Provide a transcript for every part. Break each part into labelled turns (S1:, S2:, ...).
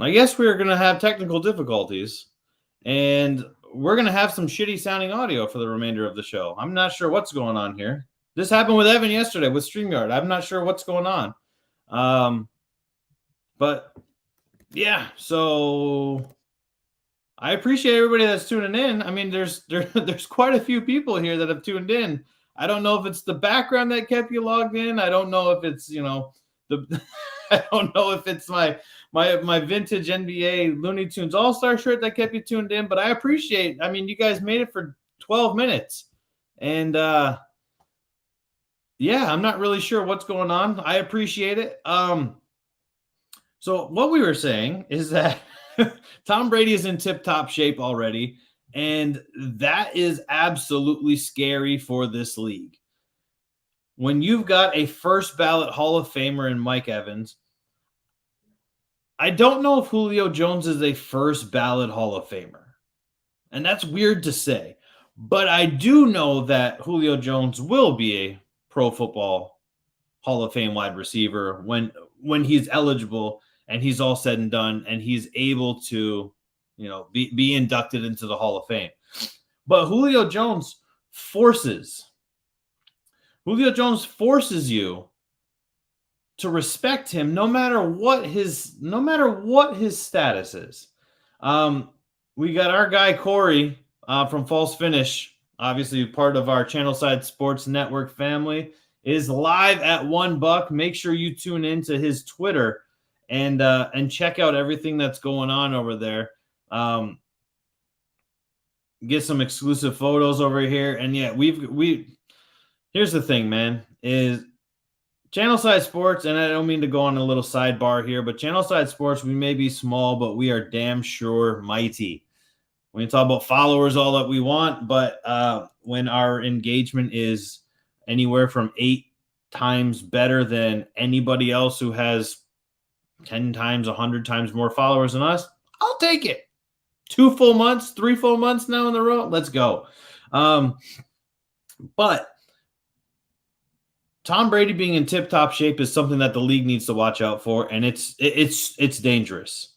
S1: I guess we're going to have technical difficulties, and we're going to have some shitty sounding audio for the remainder of the show. I'm not sure what's going on here. This happened with Evan yesterday with StreamYard. I'm not sure what's going on. But yeah, so I appreciate everybody that's tuning in. I mean, there's quite a few people here that have tuned in. I don't know if it's the background that kept you logged in. I don't know if it's, the I don't know if it's my vintage NBA Looney Tunes All-Star shirt that kept you tuned in, but I appreciate. I mean, you guys made it for 12 minutes. And yeah, I'm not really sure what's going on. I appreciate it. So what we were saying is that Tom Brady is in tip-top shape already, and that is absolutely scary for this league. When you've got a first ballot Hall of Famer in Mike Evans, I don't know if Julio Jones is a first ballot Hall of Famer, and that's weird to say, but I do know that Julio Jones will be a Pro Football Hall of Fame wide receiver when he's eligible and he's all said and done and he's able to, be inducted into the Hall of Fame. But Julio Jones forces you to respect him no matter what his status is. We got our guy Corey from False Finish, obviously part of our Channelside Sports Network family, is live at One Buc. Make sure you tune into his Twitter and check out everything that's going on over there. Get some exclusive photos over here. And yeah, here's the thing, man, is Channelside Sports, and I don't mean to go on a little sidebar here, but Channelside Sports, we may be small, but we are damn sure mighty. We can talk about followers all that we want, but when our engagement is anywhere from 8 times better than anybody else who has 10 times, 100 times more followers than us, I'll take it. 2 full months, 3 full months now in a row. Let's go. But Tom Brady being in tip-top shape is something that the league needs to watch out for, and it's dangerous.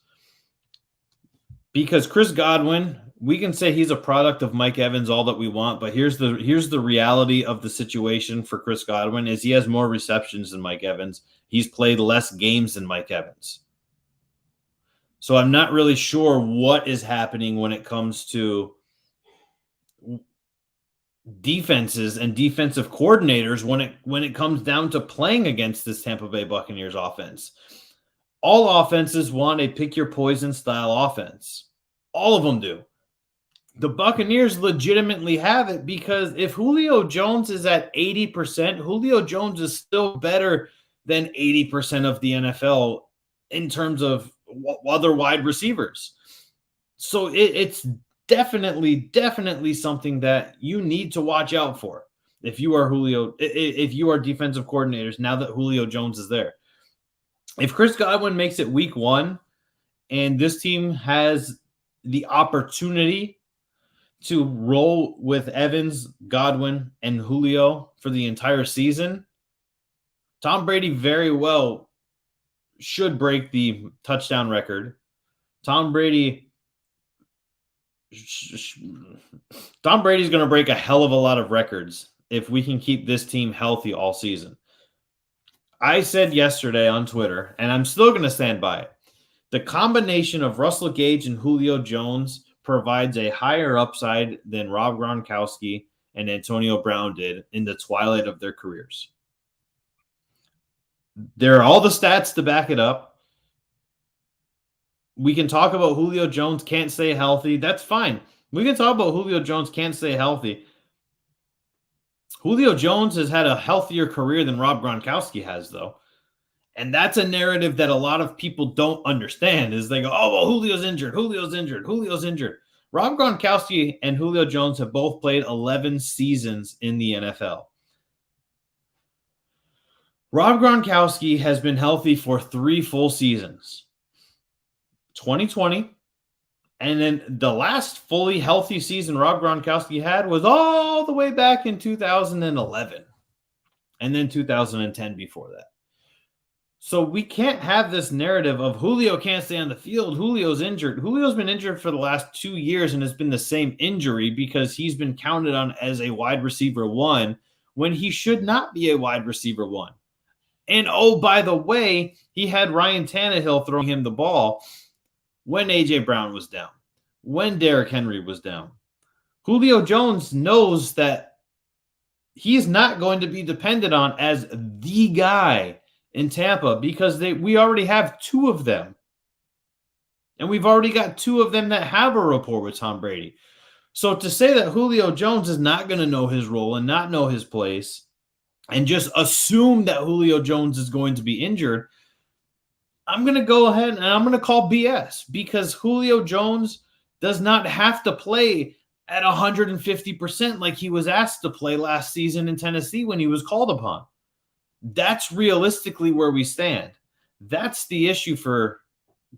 S1: Because Chris Godwin, we can say he's a product of Mike Evans all that we want, but here's the reality of the situation for Chris Godwin is he has more receptions than Mike Evans. He's played less games than Mike Evans. So I'm not really sure what is happening when it comes to defenses and defensive coordinators when it comes down to playing against this Tampa Bay Buccaneers offense. All offenses want a pick your poison style offense. All of them do. The Buccaneers legitimately have it because if Julio Jones is at 80%, Julio Jones is still better than 80% of the NFL in terms of other wide receivers. So it's definitely something that you need to watch out for if you are defensive coordinators now that Julio Jones is there. If Chris Godwin makes it week 1 and this team has the opportunity to roll with Evans, Godwin, and Julio for the entire season, Tom Brady very well should break the touchdown record. Tom Brady's going to break a hell of a lot of records if we can keep this team healthy all season. I said yesterday on Twitter, and I'm still going to stand by it, the combination of Russell Gage and Julio Jones provides a higher upside than Rob Gronkowski and Antonio Brown did in the twilight of their careers. There are all the stats to back it up. We can talk about Julio Jones can't stay healthy. That's fine. We can talk about Julio Jones can't stay healthy. Julio Jones has had a healthier career than Rob Gronkowski has, though. And that's a narrative that a lot of people don't understand is they go, oh, well, Julio's injured. Rob Gronkowski and Julio Jones have both played 11 seasons in the NFL. Rob Gronkowski has been healthy for 3 full seasons. 2020, and then the last fully healthy season Rob Gronkowski had was all the way back in 2011, and then 2010 before that. So we can't have this narrative of Julio can't stay on the field. Julio's injured. Julio's been injured for the last 2 years and has been the same injury because he's been counted on as a wide receiver one when he should not be a wide receiver one. And oh, by the way, he had Ryan Tannehill throwing him the ball when A.J. Brown was down, when Derrick Henry was down. Julio Jones knows that he's not going to be depended on as the guy in Tampa because we already have two of them. And we've already got two of them that have a rapport with Tom Brady. So to say that Julio Jones is not going to know his role and not know his place and just assume that Julio Jones is going to be injured, I'm going to go ahead and I'm going to call BS because Julio Jones does not have to play at 150% like he was asked to play last season in Tennessee when he was called upon. That's realistically where we stand. That's the issue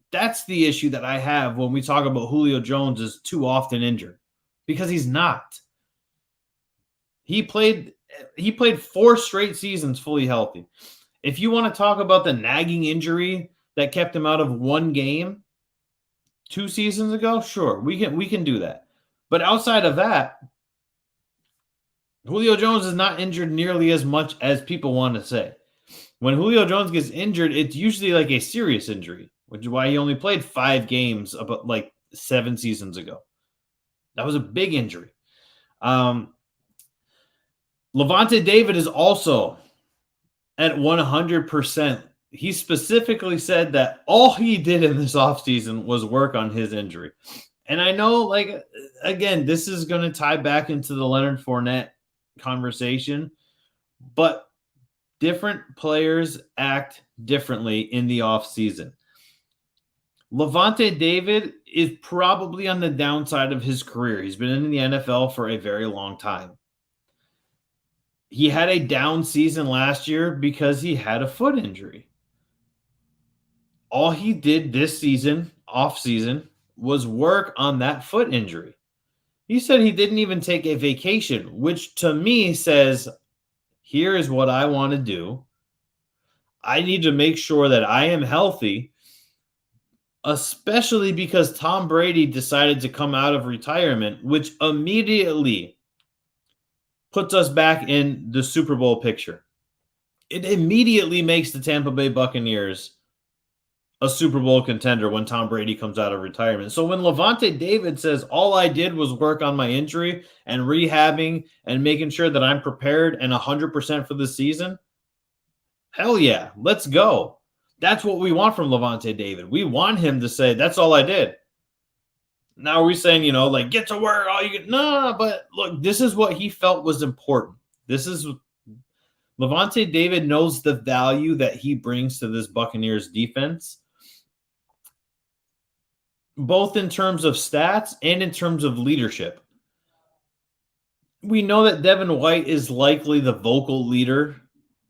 S1: that I have when we talk about Julio Jones is too often injured because he's not. He played 4 straight seasons fully healthy. If you want to talk about the nagging injury that kept him out of one game 2 seasons ago, sure, we can do that. But outside of that, Julio Jones is not injured nearly as much as people want to say. When Julio Jones gets injured, it's usually like a serious injury, which is why he only played 5 games about like 7 seasons ago. That was a big injury. Levante David is also at 100%. He specifically said that all he did in this offseason was work on his injury. And I know, like, again, this is going to tie back into the Leonard Fournette conversation, but different players act differently in the offseason. Levante David is probably on the downside of his career. He's been in the NFL for a very long time. He had a down season last year because he had a foot injury. All he did this season, off season, was work on that foot injury. He said he didn't even take a vacation, which to me says, here is what I want to do. I need to make sure that I am healthy, especially because Tom Brady decided to come out of retirement, which immediately puts us back in the Super Bowl picture. It immediately makes the Tampa Bay Buccaneers a Super Bowl contender when Tom Brady comes out of retirement. So when Levante David says, all I did was work on my injury and rehabbing and making sure that I'm prepared and 100% for the season, hell yeah, let's go. That's what we want from Levante David. We want him to say, that's all I did. Now are we saying, like, get to work, all you get? No, but look, this is what he felt was important. Levante David knows the value that he brings to this Buccaneers defense, both in terms of stats and in terms of leadership. We know that Devin White is likely the vocal leader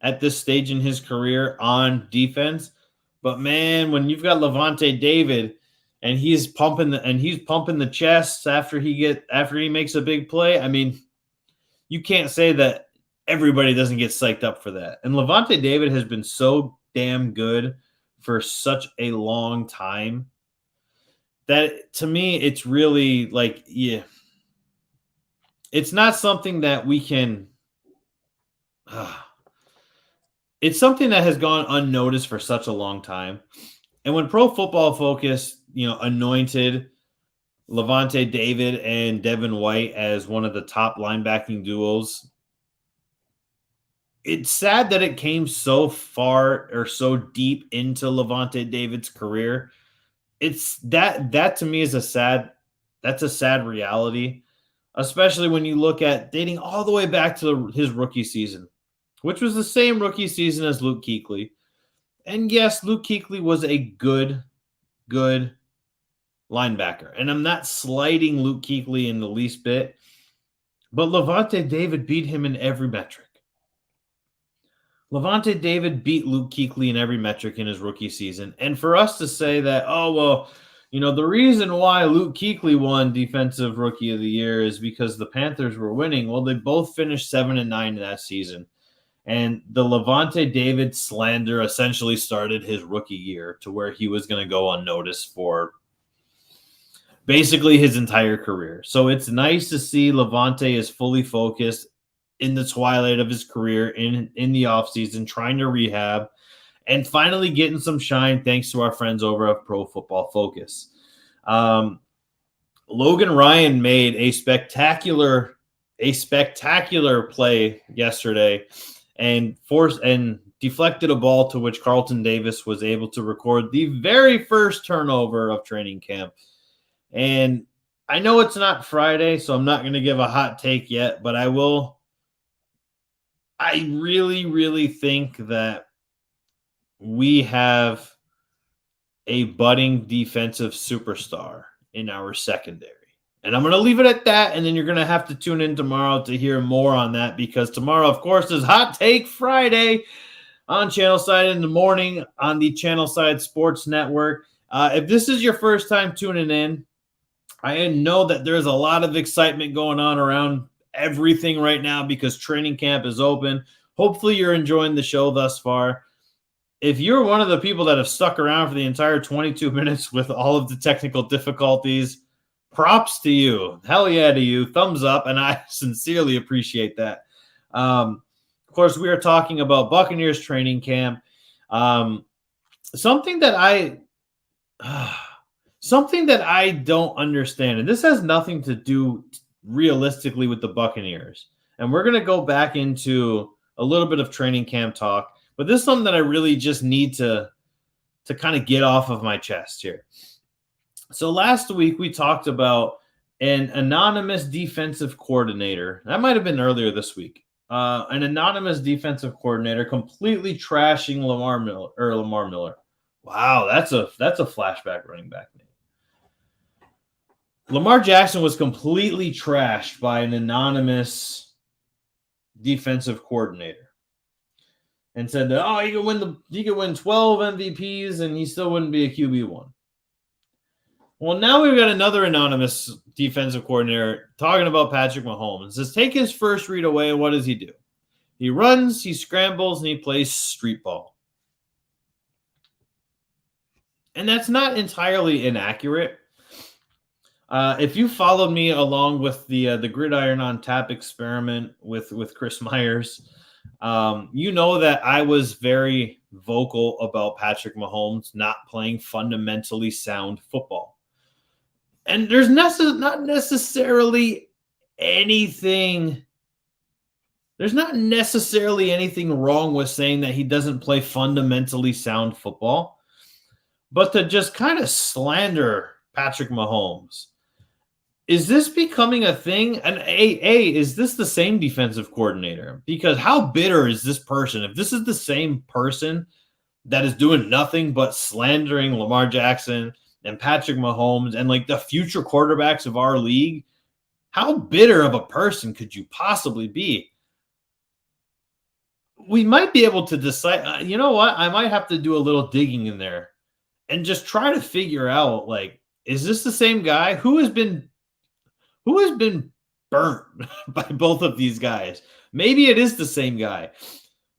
S1: at this stage in his career on defense. But man, when you've got Levante David and he's pumping the chest after he makes a big play, I mean, you can't say that everybody doesn't get psyched up for that. And Levante David has been so damn good for such a long time that to me, it's really like, yeah, it's not something that we can. It's something that has gone unnoticed for such a long time. And when Pro Football Focus, anointed Levante David and Devin White as one of the top linebacking duos, it's sad that it came so far or so deep into Levante David's career. It's that to me is a sad reality, especially when you look at dating all the way back to his rookie season, which was the same rookie season as Luke Kuechly. And yes, Luke Kuechly was a good linebacker. And I'm not slighting Luke Kuechly in the least bit, but Levante David beat him in every metric. Levante David beat Luke Kuechly in every metric in his rookie season. And for us to say that, the reason why Luke Kuechly won Defensive Rookie of the Year is because the Panthers were winning. Well, they both finished 7-9 that season. And the Levante David slander essentially started his rookie year to where he was going to go unnoticed for basically his entire career. So it's nice to see Levante is fully focused in the twilight of his career in the offseason, trying to rehab and finally getting some shine thanks to our friends over at Pro Football Focus. Logan Ryan made a spectacular play yesterday and deflected a ball to which Carlton Davis was able to record the very first turnover of training camp. And I know it's not Friday, so I'm not going to give a hot take yet, but I will. I really, really think that we have a budding defensive superstar in our secondary. And I'm going to leave it at that, and then you're going to have to tune in tomorrow to hear more on that, because tomorrow, of course, is Hot Take Friday on Channelside in the morning on the Channelside Sports Network. If this is your first time tuning in, I know that there's a lot of excitement going on around everything right now because training camp is open. Hopefully you're enjoying the show thus far. If you're one of the people that have stuck around for the entire 22 minutes with all of the technical difficulties, props to you. Hell yeah to you. Thumbs up, and I sincerely appreciate that. Of course, we are talking about Buccaneers training camp. Something that I don't understand, and this has nothing to do realistically with the Buccaneers. And we're going to go back into a little bit of training camp talk, but this is something that I really just need to kind of get off of my chest here. So last week we talked about an anonymous defensive coordinator. That might have been earlier this week. An anonymous defensive coordinator completely trashing Lamar Miller. Wow, that's a flashback running back name. Lamar Jackson was completely trashed by an anonymous defensive coordinator and said that, he could win 12 MVPs and he still wouldn't be a QB1. Well, now we've got another anonymous defensive coordinator talking about Patrick Mahomes. It says, take his first read away, and what does he do? He runs, he scrambles, and he plays street ball. And that's not entirely inaccurate. If you followed me along with the Gridiron on Tap experiment with Chris Myers, you know that I was very vocal about Patrick Mahomes not playing fundamentally sound football. And there's not necessarily anything. There's not necessarily anything wrong with saying that he doesn't play fundamentally sound football, but to just kind of slander Patrick Mahomes. Is this becoming a thing? And is this the same defensive coordinator? Because how bitter is this person? If this is the same person that is doing nothing but slandering Lamar Jackson and Patrick Mahomes and like the future quarterbacks of our league, how bitter of a person could you possibly be? We might be able to decide, you know what? I might have to do a little digging in there and just try to figure out, like, is this the same guy? Who has been burnt by both of these guys? Maybe it is the same guy.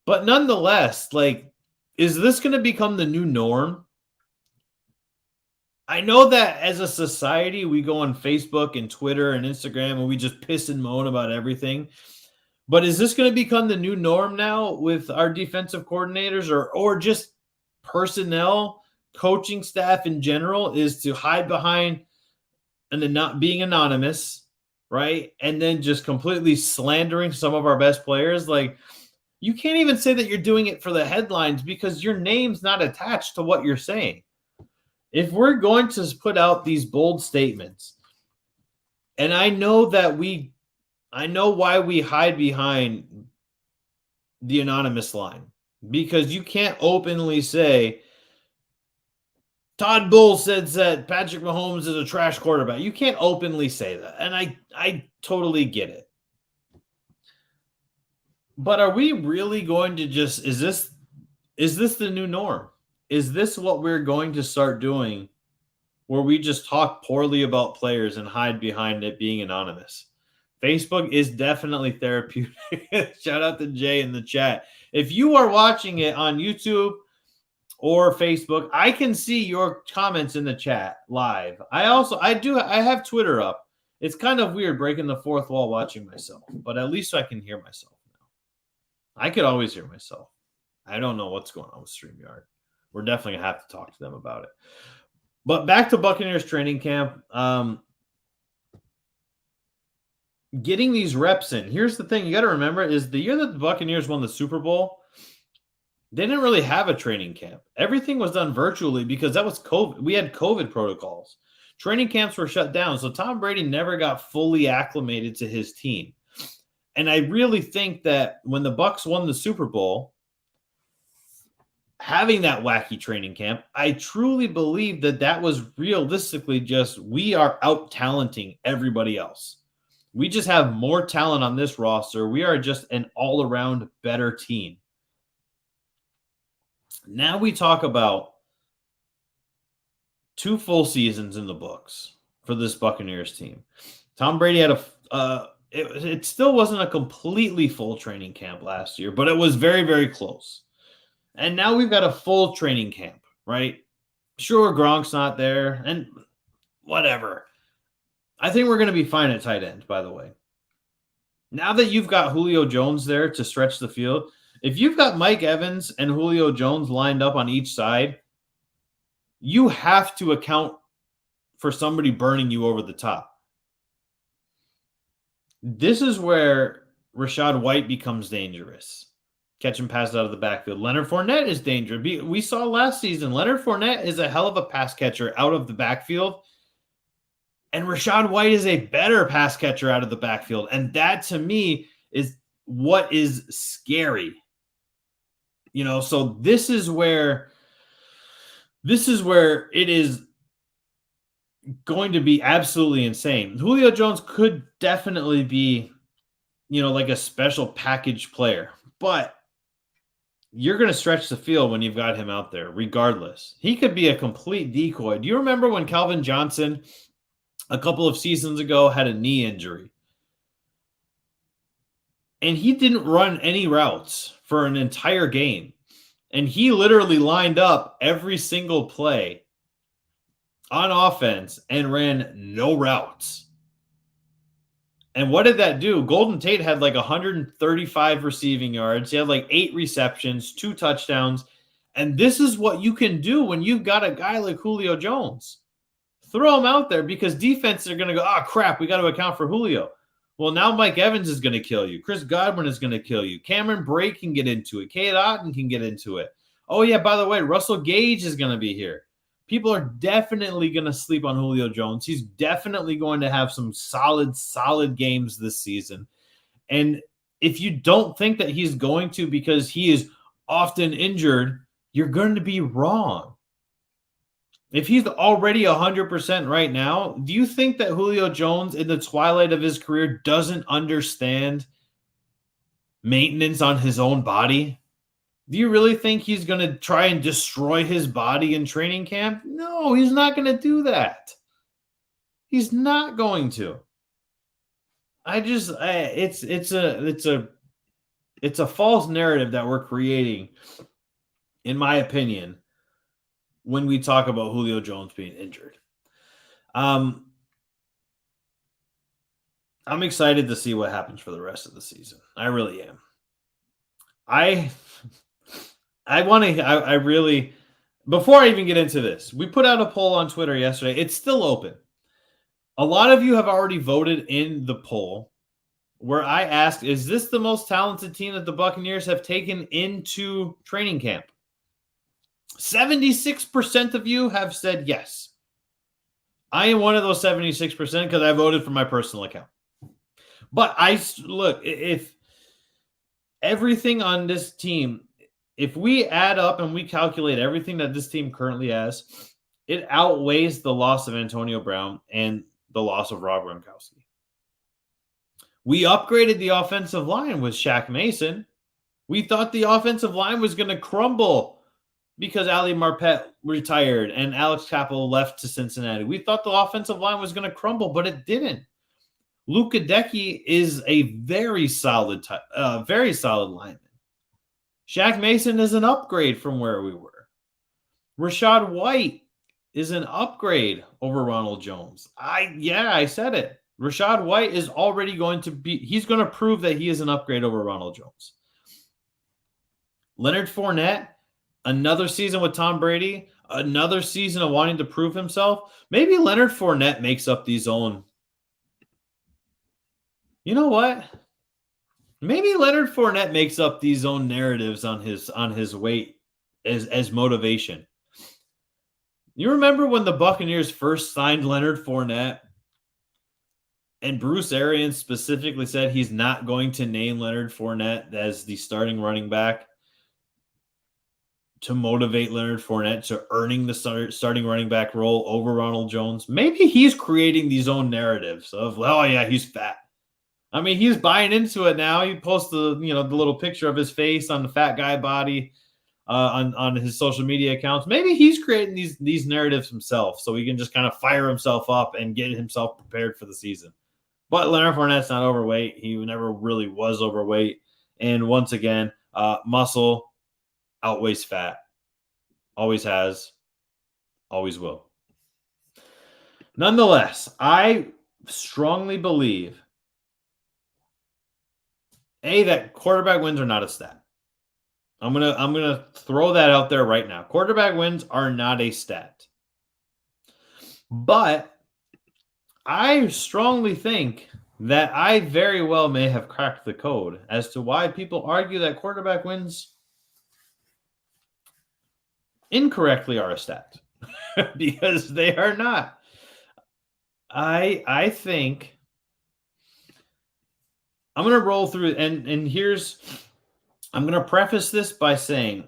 S1: But nonetheless, like, is this going to become the new norm? I know that as a society, we go on Facebook and Twitter and Instagram and we just piss and moan about everything. But is this going to become the new norm now with our defensive coordinators or just personnel, coaching staff in general, is to hide behind and not being anonymous, right? And then just completely slandering some of our best players? Like, you can't even say that you're doing it for the headlines because your name's not attached to what you're saying. If we're going to put out these bold statements, and I know why we hide behind the anonymous line, because you can't openly say Todd Bowles said that Patrick Mahomes is a trash quarterback. You can't openly say that. And I totally get it. But are we really going to just, is this the new norm? Is this what we're going to start doing, where we just talk poorly about players and hide behind it being anonymous? Facebook is definitely therapeutic. Shout out to Jay in the chat. If you are watching it on YouTube or Facebook, I can see your comments in the chat live. I have Twitter up. It's kind of weird breaking the fourth wall watching myself, but at least I can hear myself now. I could always hear myself. I don't know what's going on with StreamYard. We're definitely going to have to talk to them about it. But back to Buccaneers training camp. Getting these reps in. Here's the thing you got to remember is the year that the Buccaneers won the Super Bowl, they didn't really have a training camp. Everything was done virtually because that was COVID. We had COVID protocols. Training camps were shut down, so Tom Brady never got fully acclimated to his team. And I really think that when the Bucs won the Super Bowl, having that wacky training camp, I truly believe that that was realistically just we are out-talenting everybody else. We just have more talent on this roster. We are just an all-around better team. Now we talk about 2 full seasons in the books for this Buccaneers team. Tom Brady had it still wasn't a completely full training camp last year, but it was very, very close. And now we've got a full training camp, right? Sure, Gronk's not there, and whatever. I think we're going to be fine at tight end, by the way. Now that you've got Julio Jones there to stretch the field, if you've got Mike Evans and Julio Jones lined up on each side, you have to account for somebody burning you over the top. This is where Rachaad White becomes dangerous. Catching passes out of the backfield. Leonard Fournette is dangerous. We saw last season, Leonard Fournette is a hell of a pass catcher out of the backfield. And Rachaad White is a better pass catcher out of the backfield. And that, to me, is what is scary. You know, so this is where it is going to be absolutely insane. Julio Jones could definitely be, you know, like a special package player. But you're going to stretch the field when you've got him out there, regardless. He could be a complete decoy. Do you remember when Calvin Johnson a couple of seasons ago had a knee injury? And he didn't run any routes for an entire game. And he literally lined up every single play on offense and ran no routes. And what did that do? Golden Tate had like 135 receiving yards. He had like 8 receptions, 2 touchdowns. And this is what you can do when you've got a guy like Julio Jones. Throw him out there because defenses are going to go, oh, crap, we got to account for Julio. Well, now Mike Evans is going to kill you. Chris Godwin is going to kill you. Cameron Brake can get into it. Cade Otton can get into it. Oh, yeah, by the way, Russell Gage is going to be here. People are definitely going to sleep on Julio Jones. He's definitely going to have some solid games this season. And if you don't think that he's going to because he is often injured, you're going to be wrong. If he's already 100% right now, do you think that Julio Jones in the twilight of his career doesn't understand maintenance on his own body? Do you really think he's going to try and destroy his body in training camp? No, he's not going to do that. He's not going to. It's a false narrative that we're creating, in my opinion, when we talk about Julio Jones being injured. I'm excited to see what happens for the rest of the season. I really am. Before I even get into this, we put out a poll on Twitter yesterday. It's still open. A lot of you have already voted in the poll where I asked, is this the most talented team that the Buccaneers have taken into training camp? 76% of you have said yes. I am one of those 76% because I voted for my personal account. But look, if everything on this team, if we add up and we calculate everything that this team currently has, it outweighs the loss of Antonio Brown and the loss of Rob Gronkowski. We upgraded the offensive line with Shaq Mason. We thought the offensive line was going to crumble because Ali Marpet retired and Alex Capel left to Cincinnati. We thought the offensive line was going to crumble, but it didn't. Luka Decky is a very solid lineman. Shaq Mason is an upgrade from where we were. Rashad White is an upgrade over Ronald Jones. I said it. Rashad White is already he's going to prove that he is an upgrade over Ronald Jones. Leonard Fournette, another season with Tom Brady, another season of wanting to prove himself. Maybe Leonard Fournette makes up these own. You know what? Maybe Leonard Fournette makes up these own narratives on his weight as motivation. You remember when the Buccaneers first signed Leonard Fournette, and Bruce Arians specifically said he's not going to name Leonard Fournette as the starting running back to motivate Leonard Fournette to earning the starting running back role over Ronald Jones? Maybe he's creating these own narratives of, oh yeah, he's fat. I mean, he's buying into it now. He posts the little picture of his face on the fat guy body on his social media accounts. Maybe he's creating these narratives himself so he can just kind of fire himself up and get himself prepared for the season. But Leonard Fournette's not overweight. He never really was overweight. And once again, muscle outweighs fat. Always has. Always will. Nonetheless, I strongly believe that quarterback wins are not a stat. I'm gonna throw that out there right now. Quarterback wins are not a stat. But I strongly think that I very well may have cracked the code as to why people argue that quarterback wins incorrectly are a stat. Because they are not. I think I'm going to roll through and I'm going to preface this by saying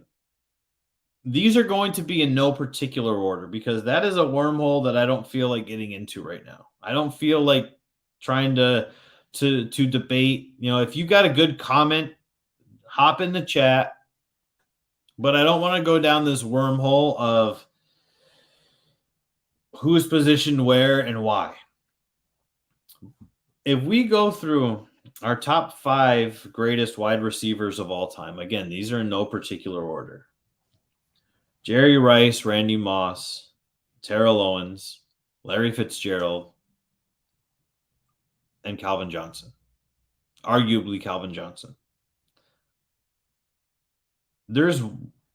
S1: these are going to be in no particular order because that is a wormhole that I don't feel like getting into right now. I don't feel like trying to debate. If you got a good comment, hop in the chat. But I don't want to go down this wormhole of who's positioned where and why. If we go through our top 5 greatest wide receivers of all time, again, these are in no particular order. Jerry Rice, Randy Moss, Terrell Owens, Larry Fitzgerald, and Calvin Johnson. Arguably Calvin Johnson. There's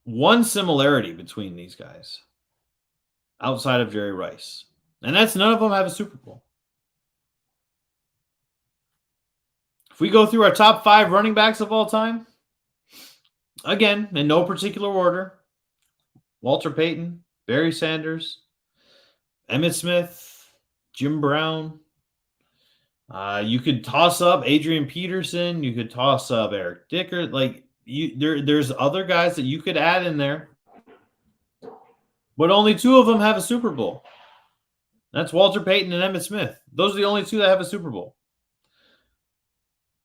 S1: one similarity between these guys outside of Jerry Rice, and that's none of them have a Super Bowl. If we go through our top 5 running backs of all time, again, in no particular order, Walter Payton, Barry Sanders, Emmitt Smith, Jim Brown. You could toss up Adrian Peterson. You could toss up Eric Dicker. There's other guys that you could add in there, but only 2 of them have a Super Bowl. That's Walter Payton and Emmitt Smith. Those are the only 2 that have a Super Bowl.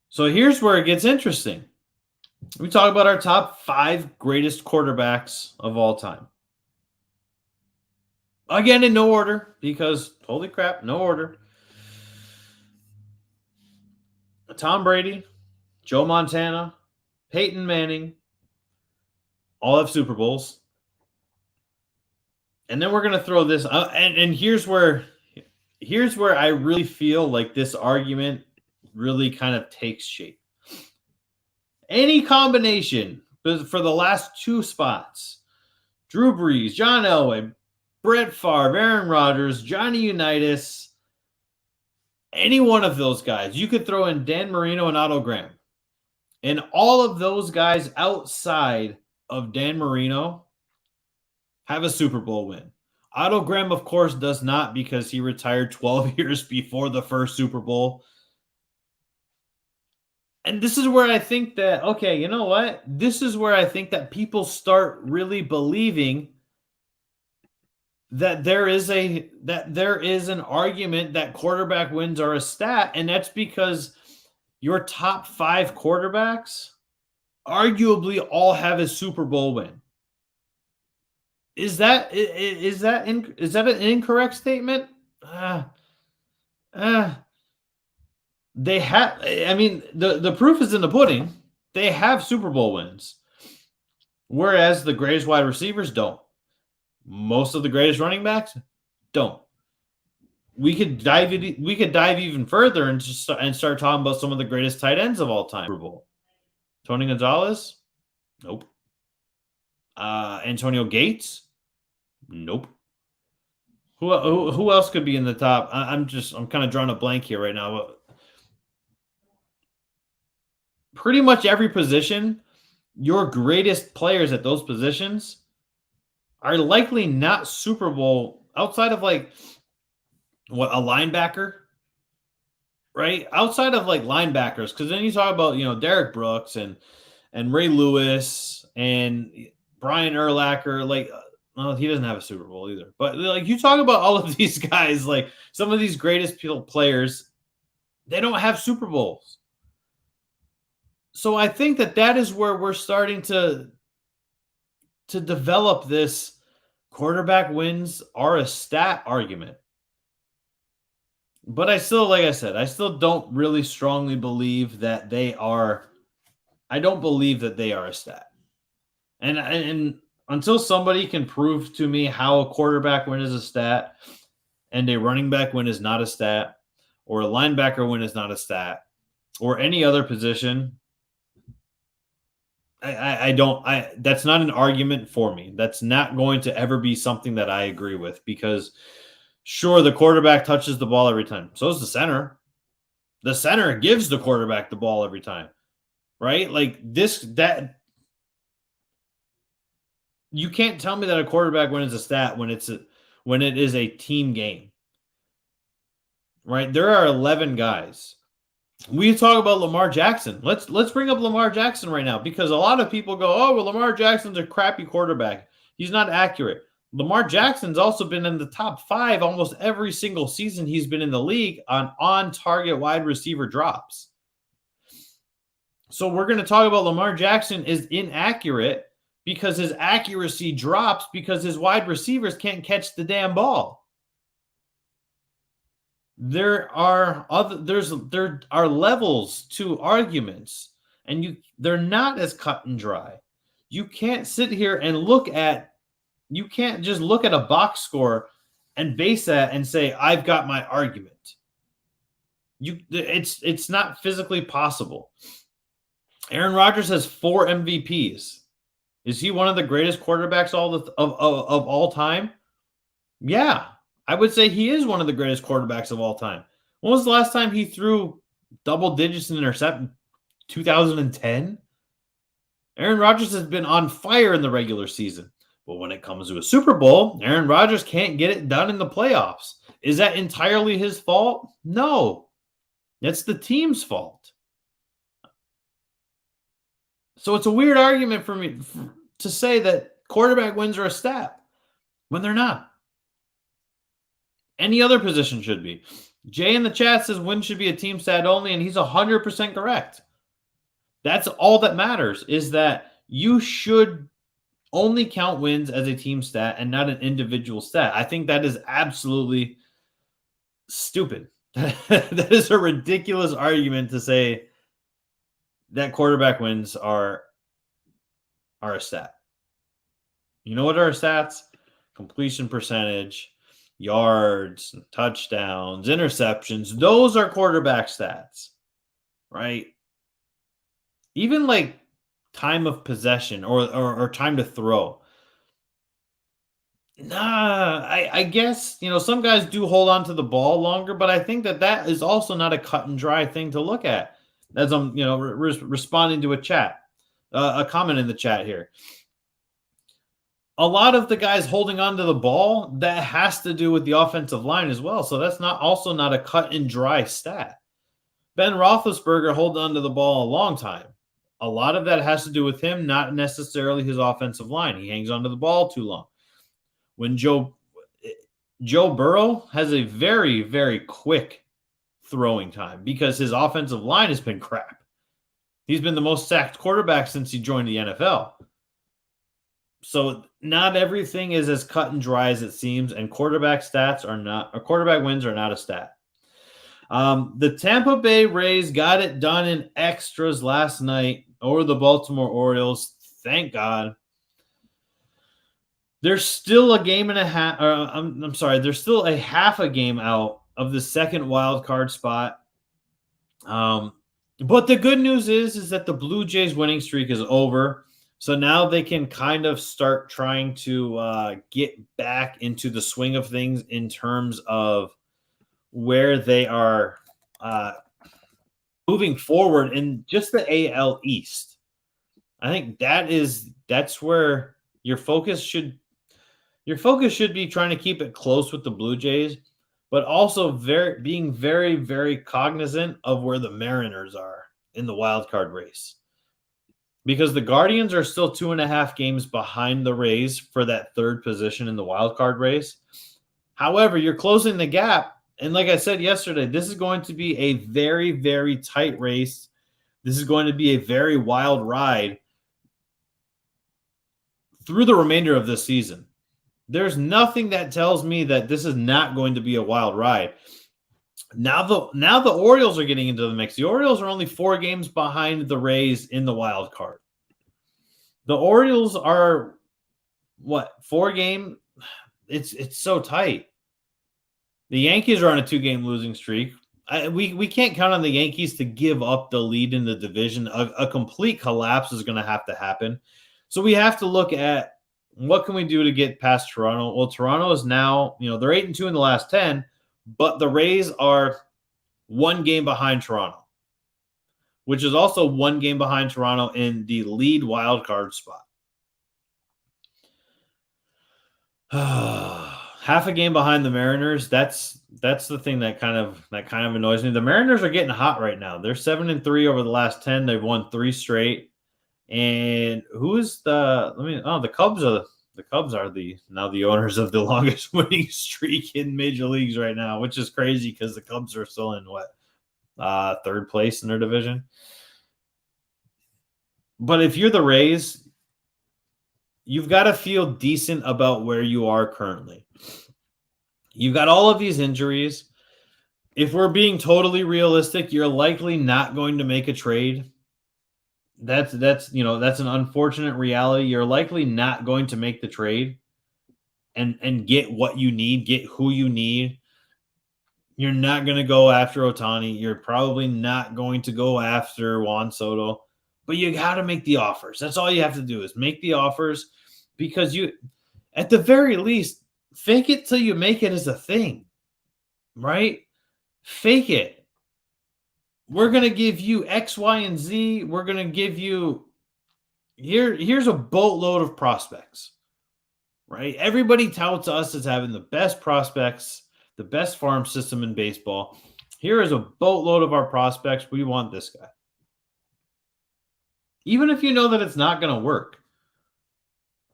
S1: So here's where it gets interesting. We talk about our top 5 greatest quarterbacks of all time. Again, in no order, because holy crap, no order. Tom Brady, Joe Montana, Peyton Manning, all have Super Bowls. And then we're going to throw this and here's where I really feel like this argument really kind of takes shape. Any combination for the last 2 spots, Drew Brees, John Elway, Brett Favre, Aaron Rodgers, Johnny Unitas, any one of those guys, you could throw in Dan Marino and Otto Graham. And all of those guys outside of Dan Marino have a Super Bowl win. Otto Graham, of course, does not because he retired 12 years before the first Super Bowl. And this is where I think that, okay, you know what? This is where I think that people start really believing that there is an argument that quarterback wins are a stat, and that's because your top 5 quarterbacks arguably all have a Super Bowl win. Is that an incorrect statement? They have, I mean, the proof is in the pudding. They have Super Bowl wins, whereas the greatest wide receivers don't. Most of the greatest running backs don't. We could dive even further and start talking about some of the greatest tight ends of all time. Super Bowl. Tony Gonzalez? Nope. Antonio Gates? Nope. Who else could be in the top? I'm kind of drawing a blank here right now. Pretty much every position, your greatest players at those positions are likely not Super Bowl outside of like what, a linebacker, right? Outside of like linebackers, because then you talk about Derek Brooks and Ray Lewis and Brian Urlacher, like. Well, he doesn't have a Super Bowl either. But like you talk about all of these guys, like some of these greatest players, they don't have Super Bowls. So I think that is where we're starting to develop this quarterback wins are a stat argument. But I still, like I said, I still don't really strongly believe that they are. I don't believe that they are a stat. And until somebody can prove to me how a quarterback win is a stat and a running back win is not a stat, or a linebacker win is not a stat, or any other position, I don't. That's not an argument for me. That's not going to ever be something that I agree with, because sure, the quarterback touches the ball every time. So is the center. The center gives the quarterback the ball every time, right? Like that. You can't tell me that a quarterback win is a stat when it is a team game, right? There are 11 guys. We talk about Lamar Jackson. Let's bring up Lamar Jackson right now, because a lot of people go, "Oh, well, Lamar Jackson's a crappy quarterback. He's not accurate." Lamar Jackson's also been in the top 5 almost every single season he's been in the league on target wide receiver drops. So we're going to talk about Lamar Jackson is inaccurate because his accuracy drops because his wide receivers can't catch the damn ball. There are levels to arguments, and they're not as cut and dry. You can't sit here and you can't just look at a box score and base that and say, I've got my argument. It's not physically possible. Aaron Rodgers has 4 MVPs. Is he one of the greatest quarterbacks of all time? Yeah, I would say he is one of the greatest quarterbacks of all time. When was the last time he threw double digits in interception? 2010? Aaron Rodgers has been on fire in the regular season. But when it comes to a Super Bowl, Aaron Rodgers can't get it done in the playoffs. Is that entirely his fault? No. It's the team's fault. So it's a weird argument for me to say that quarterback wins are a stat when they're not. Any other position should be. Jay in the chat says win should be a team stat only, and he's 100% correct. That's all that matters, is that you should only count wins as a team stat and not an individual stat. I think that is absolutely stupid. That is a ridiculous argument to say that quarterback wins are a stat. You know what are stats? Completion percentage, yards, touchdowns, interceptions. Those are quarterback stats, right? Even like time of possession or time to throw. Nah, I guess, some guys do hold on to the ball longer, but I think that is also not a cut and dry thing to look at. As I'm, responding to a comment in the chat here. A lot of the guys holding on to the ball, that has to do with the offensive line as well. So that's also not a cut and dry stat. Ben Roethlisberger held on to the ball a long time. A lot of that has to do with him, not necessarily his offensive line. He hangs onto the ball too long. When Joe Burrow has a very, very quick throwing time because his offensive line has been crap. He's been the most sacked quarterback since he joined the NFL. So not everything is as cut and dry as it seems, and quarterback wins are not a stat. The Tampa Bay Rays got it done in extras last night over the Baltimore Orioles. Thank God. There's still a game and a half. I'm sorry. There's still a half a game out of the second wild card spot. But the good news is that the Blue Jays winning streak is over. So now they can kind of start trying to get back into the swing of things in terms of where they are moving forward in just the AL East. I think that's where your focus should be, trying to keep it close with the Blue Jays, but also being very, very cognizant of where the Mariners are in the wild card race. Because the Guardians are still 2.5 games behind the Rays for that third position in the wild card race. However, you're closing the gap. And like I said yesterday, this is going to be a very, very tight race. This is going to be a very wild ride through the remainder of this season. There's nothing that tells me that this is not going to be a wild ride. Now the Orioles are getting into the mix. The Orioles are only 4 games behind the Rays in the wild card. The Orioles are 4 game? It's so tight. The Yankees are on a 2-game losing streak. We can't count on the Yankees to give up the lead in the division. A complete collapse is going to have to happen. So we have to look at what can we do to get past Toronto. Well, Toronto is now, they're 8-2 in the last 10, but the Rays are 1 game behind Toronto, which is also 1 game behind Toronto in the lead wild card spot. Half a game behind the Mariners. That's the thing that kind of annoys me. The Mariners are getting hot right now. They're 7-3 over the last 10. They've won 3 straight. And the Cubs are now the owners of the longest winning streak in major leagues right now, which is crazy because the Cubs are still in third place in their division. But if you're the Rays, you've got to feel decent about where you are currently. You've got all of these injuries. If we're being totally realistic, you're likely not going to make a trade. That's an unfortunate reality. You're likely not going to make the trade and get what you need, get who you need. You're not going to go after Ohtani. You're probably not going to go after Juan Soto, but you got to make the offers. That's all you have to do is make the offers, because you, at the very least, fake it till you make it as a thing, right? Fake it. We're going to give you X, Y, and Z. We're going to give you here's a boatload of prospects, right? Everybody touts us as having the best prospects, the best farm system in baseball. Here is a boatload of our prospects. We want this guy. Even if you know that it's not going to work,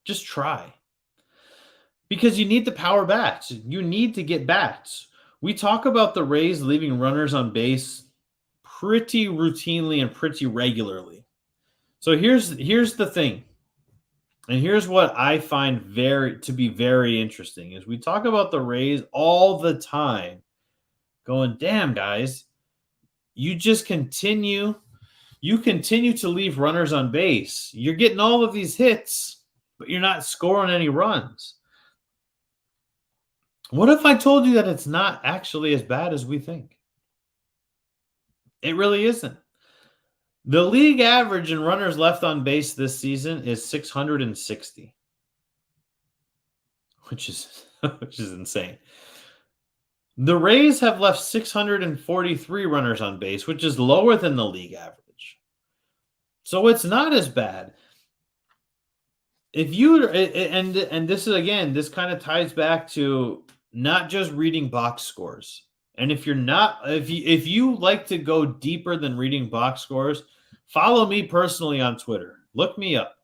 S1: just try. Because you need the power bats. You need to get bats. We talk about the Rays leaving runners on base pretty routinely and pretty regularly. So here's the thing. And here's what I find to be very interesting is we talk about the Rays all the time going, damn, guys, you continue to leave runners on base. You're getting all of these hits, but you're not scoring any runs. What if I told you that it's not actually as bad as we think? It really isn't. The league average in runners left on base this season is 660, which is insane. The Rays have left 643 runners on base, which is lower than the league average. So it's not as bad. If you and this is, again, this kind of ties back to not just reading box scores. And if you like to go deeper than reading box scores, follow me personally on Twitter. Look me up.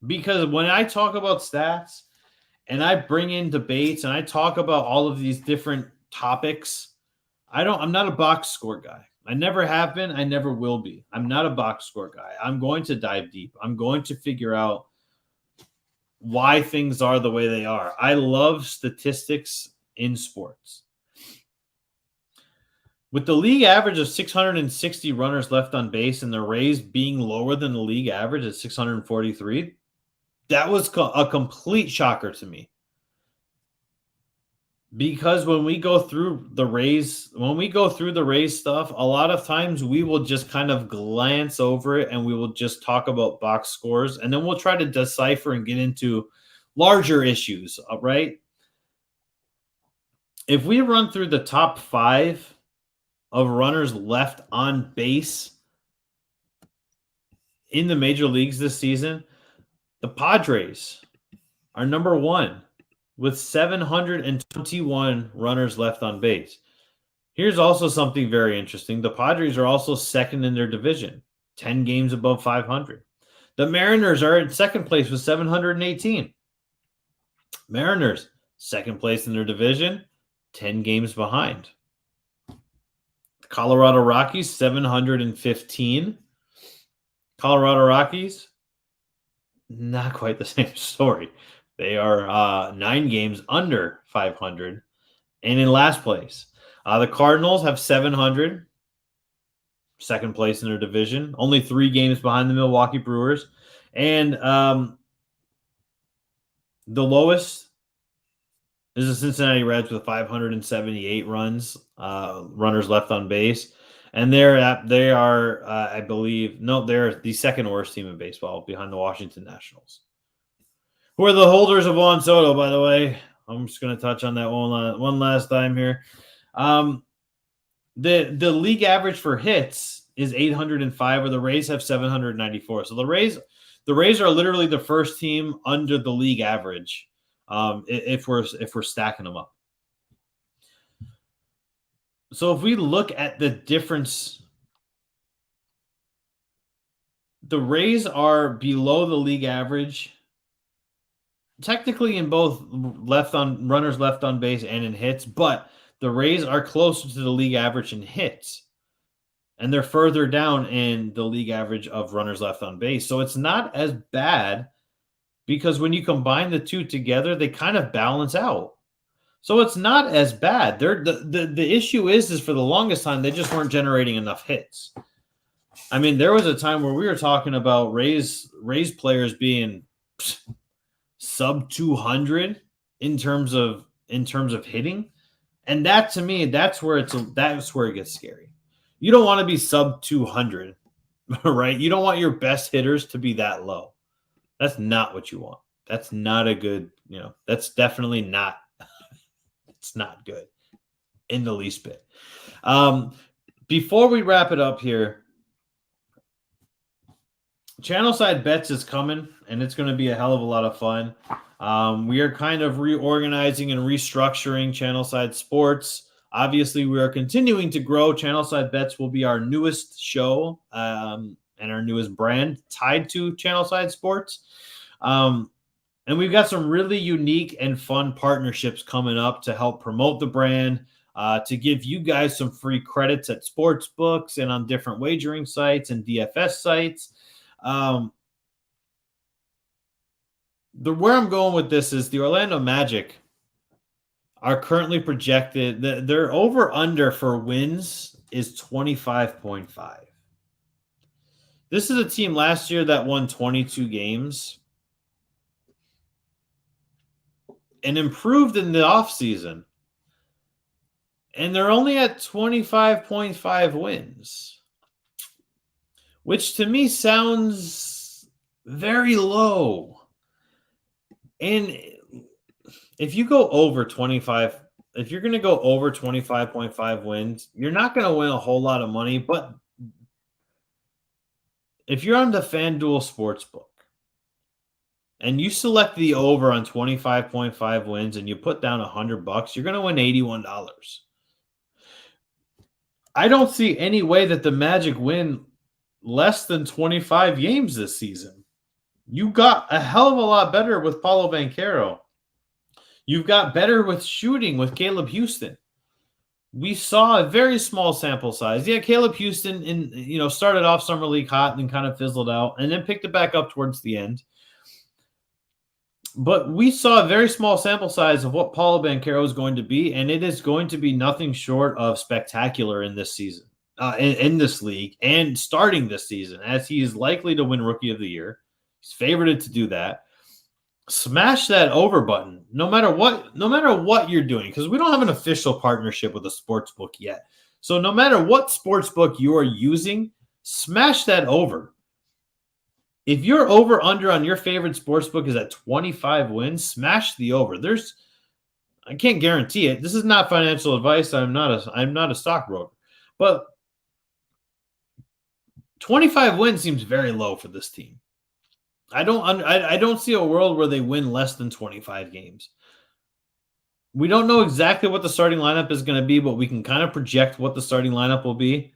S1: Because when I talk about stats and I bring in debates and I talk about all of these different topics, I'm not a box score guy. I never have been. I never will be. I'm not a box score guy. I'm going to dive deep. I'm going to figure out why things are the way they are. I love statistics in sports. With the league average of 660 runners left on base and the Rays being lower than the league average at 643, that was a complete shocker to me. Because when we go through the Rays stuff, a lot of times we will just kind of glance over it and we will just talk about box scores, and then we'll try to decipher and get into larger issues, right? If we run through the top 5 of runners left on base in the major leagues this season, the Padres are number 1 with 721 runners left on base. Here's also something very interesting. The Padres are also second in their division, 10 games above 500. The Mariners are in second place with 718. Mariners, second place in their division, 10 games behind. The Colorado Rockies, 715. Colorado Rockies, not quite the same story. They are 9 games under 500 and in last place. The Cardinals have 700, second place in their division, only 3 games behind the Milwaukee Brewers. And the lowest is the Cincinnati Reds with 578 runners left on base. And they're the second worst team in baseball behind the Washington Nationals, who are the holders of Juan Soto, by the way. I'm just going to touch on that one last time here. The league average for hits is 805, where the Rays have 794. So the Rays are literally the first team under the league average, if we're stacking them up. So if we look at the difference, the Rays are below the league average, technically in both runners left on base and in hits, but the Rays are closer to the league average in hits, and they're further down in the league average of runners left on base. So it's not as bad, because when you combine the two together, they kind of balance out. So it's not as bad. The issue is for the longest time, they just weren't generating enough hits. I mean, there was a time where we were talking about Rays players being sub 200 in terms of hitting. And that, to me, that's where it gets scary. You don't want to be sub 200, right? You don't want your best hitters to be that low. That's not what you want. That's not a good, that's definitely not. It's not good in the least bit. Before we wrap it up here, Channelside Bets is coming, and it's going to be a hell of a lot of fun. We are kind of reorganizing and restructuring Channelside Sports. Obviously, we are continuing to grow. Channelside Bets will be our newest show and our newest brand tied to Channelside Sports. And we've got some really unique and fun partnerships coming up to help promote the brand, to give you guys some free credits at sports books and on different wagering sites and DFS sites. Where I'm going with this is the Orlando Magic are currently projected, their over-under for wins is 25.5. This is a team last year that won 22 games and improved in the offseason. And they're only at 25.5 wins, which to me sounds very low. And if you go over 25, if you're going to go over 25.5 wins, you're not going to win a whole lot of money. But if you're on the FanDuel Sportsbook and you select the over on 25.5 wins and you put down $100, you're going to win $81. I don't see any way that the Magic win less than 25 games this season. You got a hell of a lot better with Paulo Banchero. You've got better with shooting with Caleb Houston. We saw a very small sample size. Yeah, Caleb Houston started off Summer League hot and then kind of fizzled out and then picked it back up towards the end. But we saw a very small sample size of what Paulo Banchero is going to be, and it is going to be nothing short of spectacular in this season, in this league, and starting this season, as he is likely to win Rookie of the Year. He's favored to do that. Smash that over button, no matter what you're doing, because we don't have an official partnership with a sports book yet. So no matter what sports book you are using, smash that over. If your over under on your favorite sports book is at 25 wins, smash the over. I can't guarantee it. This is not financial advice. I'm not a stockbroker. But 25 wins seems very low for this team. I don't see a world where they win less than 25 games. We don't know exactly what the starting lineup is going to be, but we can kind of project what the starting lineup will be.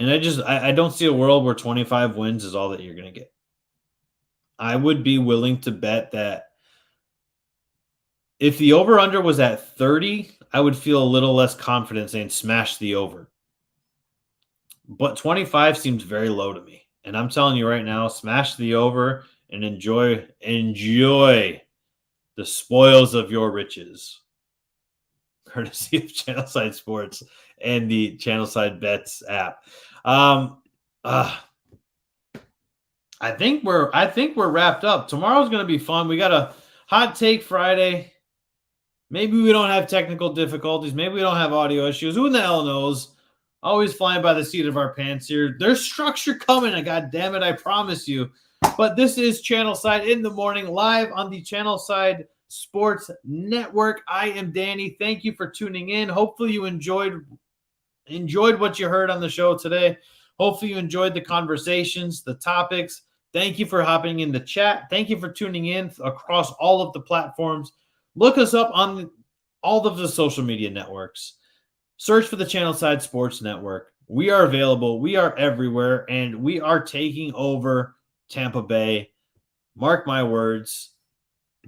S1: And I don't see a world where 25 wins is all that you're going to get. I would be willing to bet that if the over-under was at 30, I would feel a little less confident saying smash the over. But 25 seems very low to me. And I'm telling you right now, smash the over and enjoy the spoils of your riches. Courtesy of Channelside Sports and the Channelside Bets app. I think we're wrapped up. Tomorrow's going to be fun. We got a hot take Friday. Maybe we don't have technical difficulties. Maybe we don't have audio issues. Who the hell knows? Always flying by the seat of our pants here. There's structure coming. God damn it, I promise you. But this is Channelside in the morning, live on the Channelside Sports Network. I am Danny. Thank you for tuning in. Hopefully you enjoyed what you heard on the show today. Hopefully you enjoyed the conversations, the topics. Thank you for hopping in the chat. Thank you for tuning in across all of the platforms. Look us up on all of the social media networks. Search for the Channelside Sports Network. We are available. We are everywhere, and we are taking over Tampa Bay. Mark my words.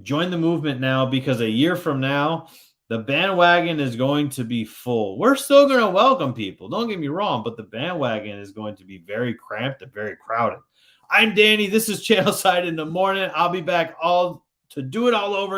S1: Join the movement now, because a year from now, the bandwagon is going to be full. We're still going to welcome people. Don't get me wrong, but the bandwagon is going to be very cramped and very crowded. I'm Danny. This is Channelside in the morning. I'll be back to do it all over